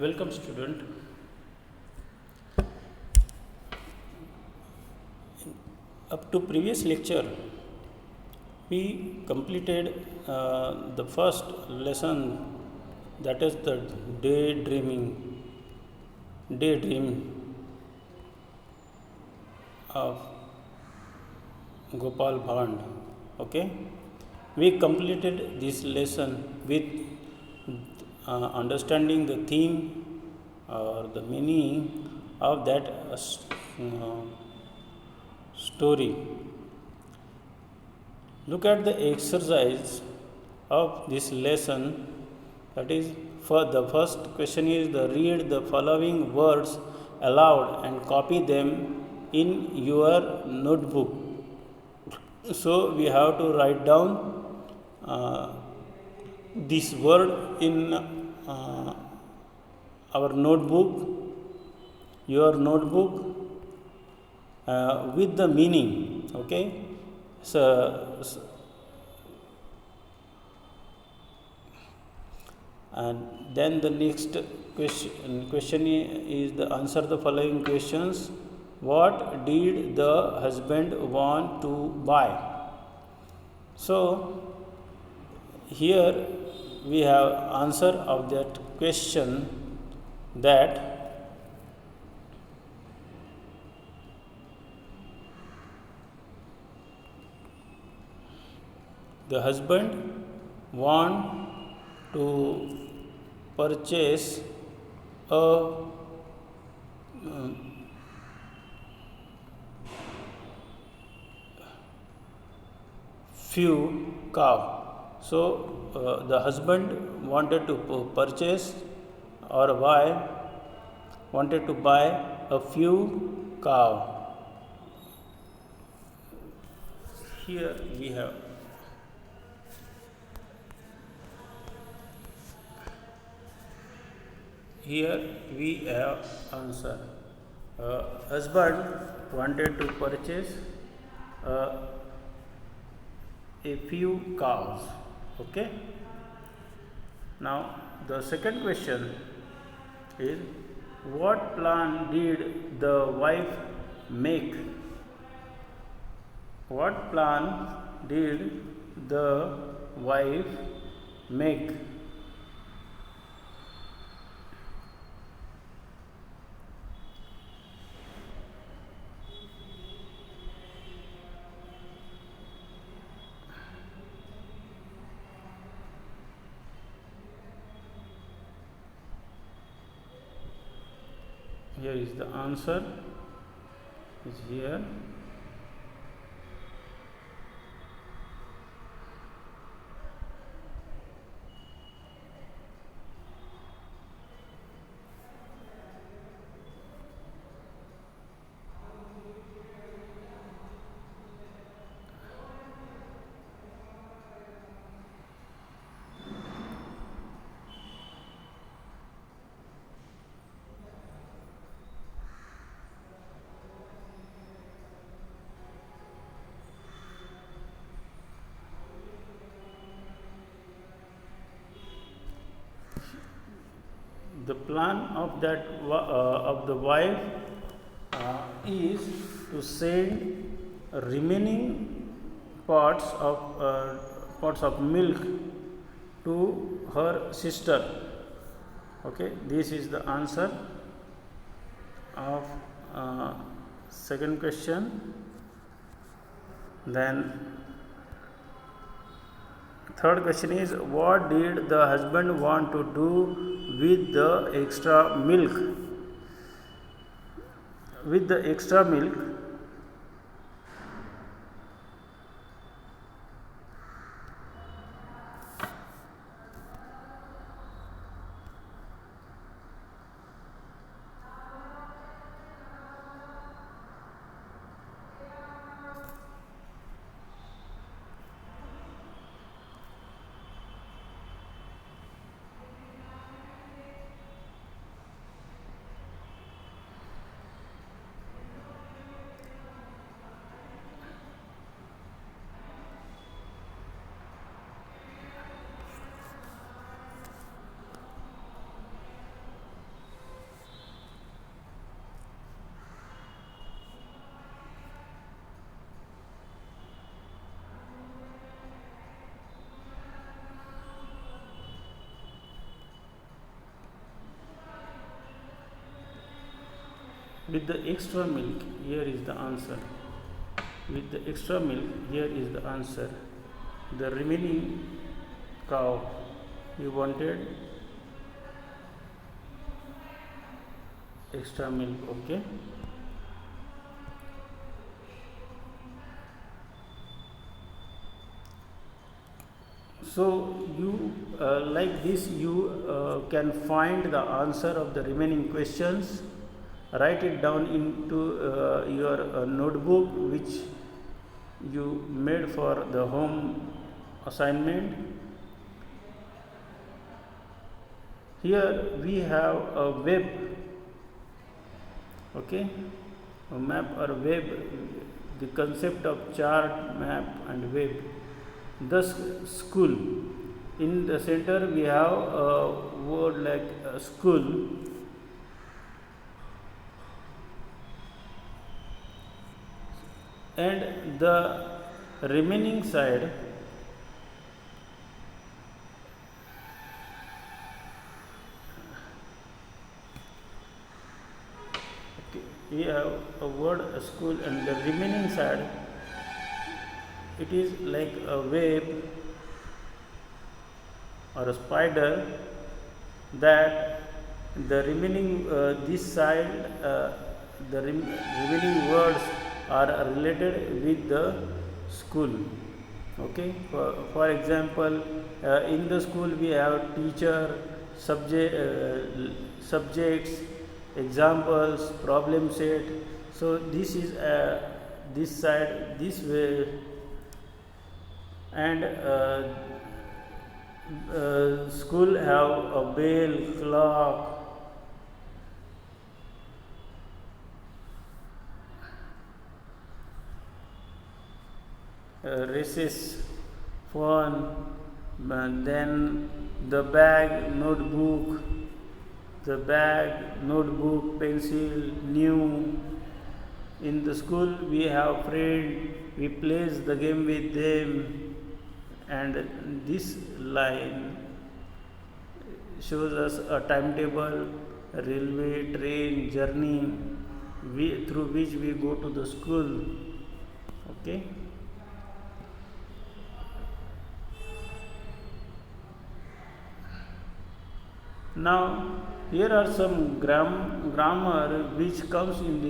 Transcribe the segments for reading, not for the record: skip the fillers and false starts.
Welcome, student. Up to previous lecture, we completed the first lesson, that is the daydream of Gopal Bhand. Okay, we completed this lesson with understanding the theme or the meaning of that story. Look at the exercise of this lesson. That is, for the first question is the read the following words aloud and copy them in your notebook. So we have to write down this word in our notebook, your notebook, with the meaning. Okay, so and then the next question is the answer the following questions. What did the husband want to buy? So here we have answer of that question, that the husband want to purchase a few cow. So the husband wanted to purchase or wanted to buy a few cow. Here we have answer. Husband wanted to purchase uh, a few cows. Okay, now the second question is, what plan did the wife make? What plan did the wife make? Here is the answer, is here. The plan of that of the wife is to send remaining pots of milk to her sister. Okay, this is the answer of second question. Then third question is, what did the husband want to do with the extra milk? With the extra milk, with the extra milk, here is the answer. With the extra milk, here is the answer. The remaining cow, you wanted extra milk, okay. So you like this you can find the answer of the remaining questions. Write it down into your notebook which you made for the home assignment. Here we have a web, okay, a map or web, the concept of chart, map and web. The school, in the center we have a word like school, and the remaining side we have a word school, and the remaining side it is like a web or a spider, that the remaining this side the remaining words are related with the school, okay. For example, in the school we have teacher, subjects, examples, problem set. So this is this side, this way, and school have a bell, clock, recess, phone, then the bag, notebook, pencil, new. In the school we have friend, we plays the game with them. And this line shows us a timetable, railway, train, journey through which we go to the school, okay. Now here are some grammar which comes in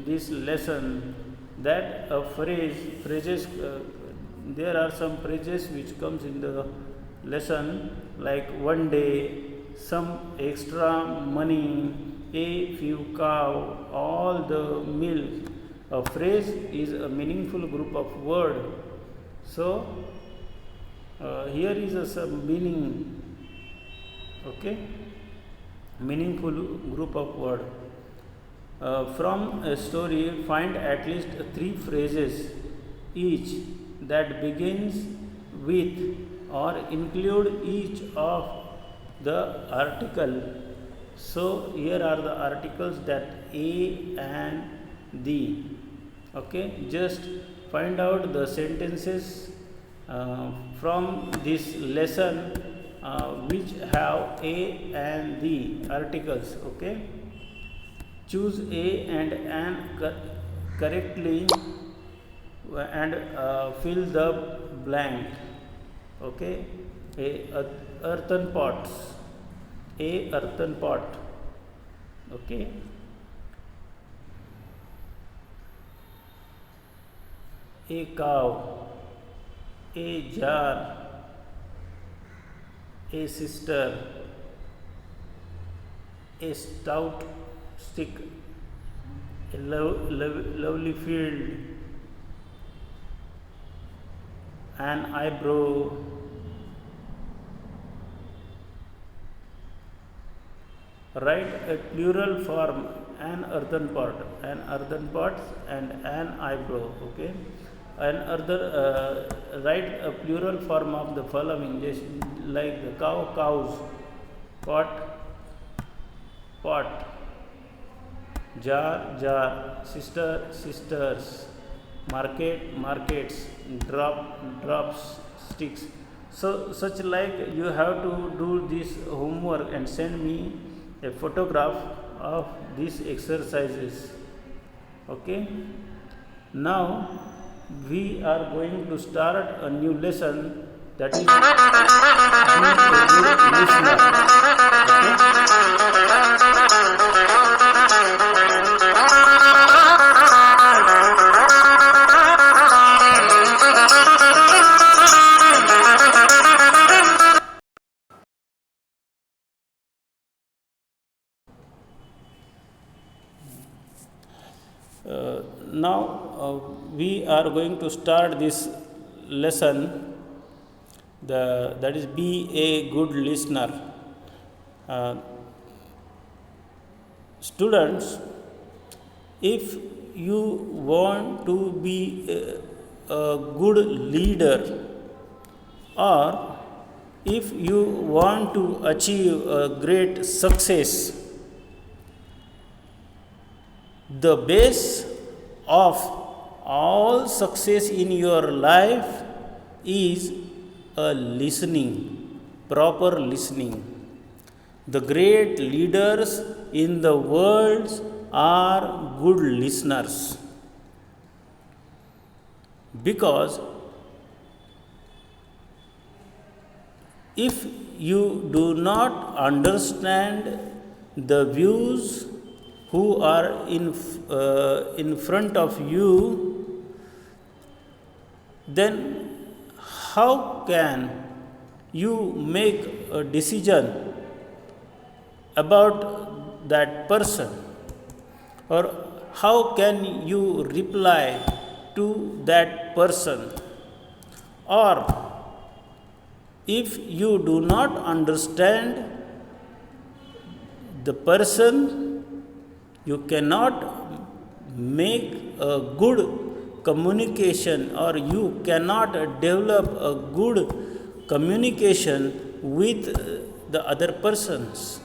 this lesson, that phrases there are some phrases which comes in the lesson, like one day, some extra money, a few cow, all the milk. A phrase is a meaningful group of word. So here is some meaning, okay, meaningful group of word. From a story, find at least 3 phrases each that begins with or include each of the article. So here are the articles, that a and the, okay. Just find out the sentences from this lesson which have a and the articles, okay. Choose a and an correctly and fill the blank, okay. Earthen pots, a earthen pot, okay. A cow, a jar, a sister, a stout stick, a lovely field, an eyebrow, write a plural form, an earthen pot, and an eyebrow, okay. And write a plural form of the following, just like the cow, cows, pot, pot, jar, jar, sister, sisters, market, markets, drop, drops, sticks. So such like you have to do this homework and send me a photograph of these exercises. Okay. Now we are going to start a new lesson, that is be a good listener. Now we are going to start this lesson, that is be a good listener. Students, if you want to be a good leader, or if you want to achieve a great success, the base of all success in your life is a listening, proper listening. The great leaders in the world are good listeners, because if you do not understand the views who are in front of you, then how can you make a decision about that person, or how can you reply to that person? Or if you do not understand the person, you cannot make a good communication, or you cannot develop a good communication with the other persons.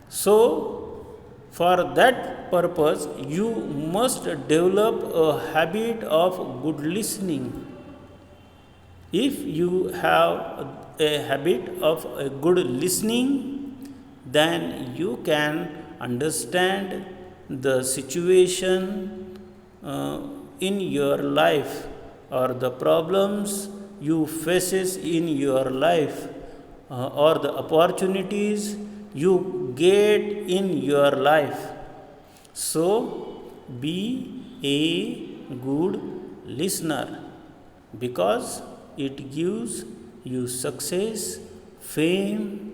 So, for that purpose, you must develop a habit of good listening. If you have a habit of a good listening, then you can understand the situation in your life, or the problems you faces in your life, or the opportunities you get in your life. So be a good listener, because it gives you success, fame,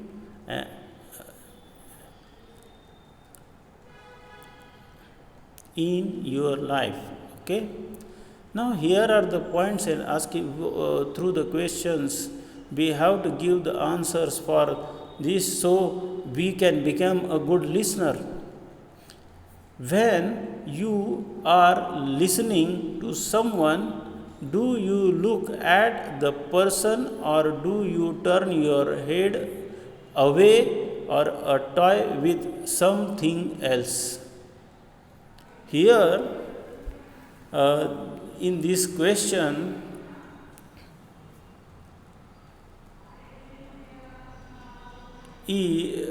in your life. Okay. Now here are the points, and asking through the questions we have to give the answers for this, so we can become a good listener. When you are listening to someone, do you look at the person, or do you turn your head away, or a toy with something else? Here, in this question, he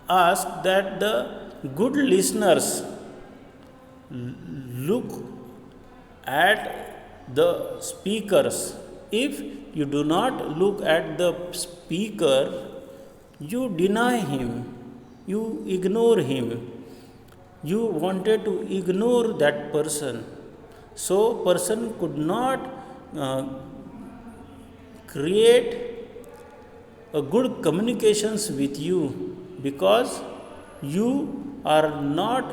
asked that the good listeners look at the speakers. If you do not look at the speaker, you deny him, you ignore him. You wanted to ignore that person, so person could not create a good communications with you, because you are not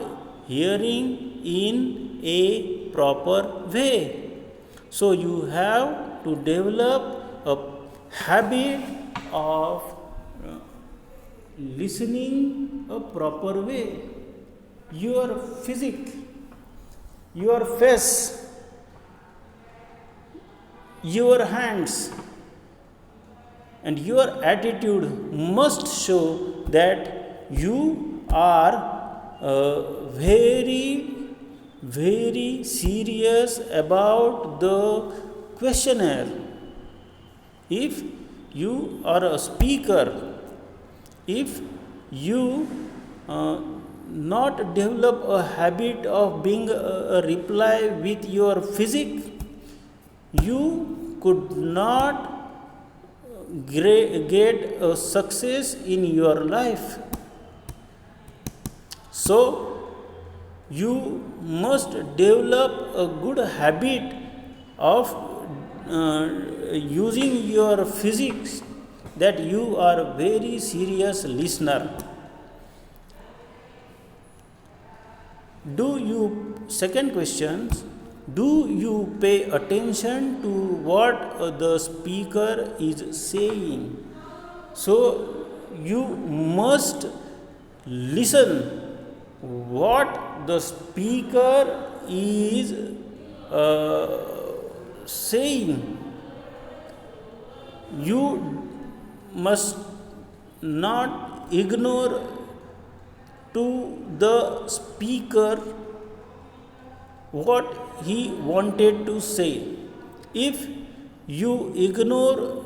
hearing in a proper way. So you have to develop a habit of listening a proper way. Your physique, your face, your hands, and your attitude must show that you are very serious about the questionnaire. If you are a speaker, if you not develop a habit of being a reply with your physique, you could not get a success in your life. So you must develop a good habit of using your physics, that you are a very serious listener. Do you, second question, do you pay attention to what the speaker is saying? So you must listen what the speaker is saying. You must not ignore to the speaker what he wanted to say. If you ignore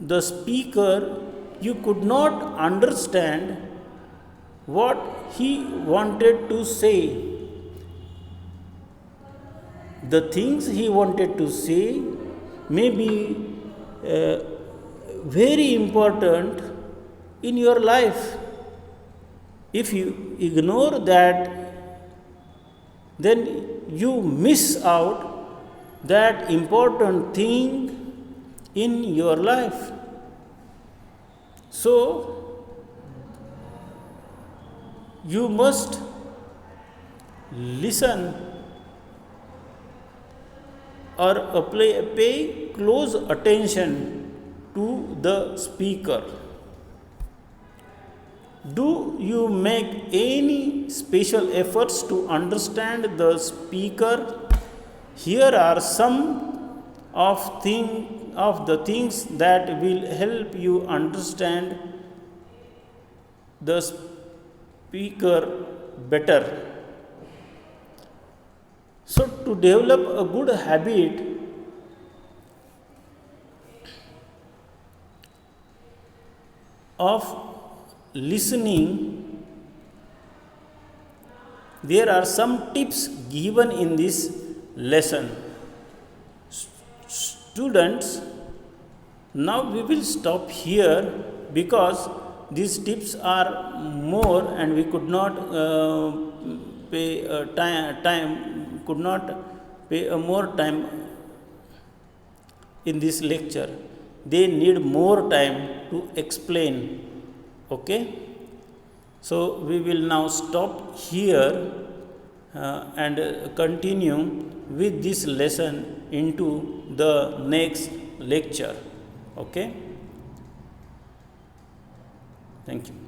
the speaker, you could not understand what he wanted to say. The things he wanted to say may be very important in your life. If you ignore that, then you miss out that important thing in your life. So you must listen or pay close attention to the speaker. Do you make any special efforts to understand the speaker? Here are some of the things that will help you understand the speaker better. So to develop a good habit of listening, there are some tips given in this lesson. Students, now we will stop here because these tips are more and we could not pay more time in this lecture. They need more time to explain. Okay, so we will now stop here and continue with this lesson into the next lecture. Okay, thank you.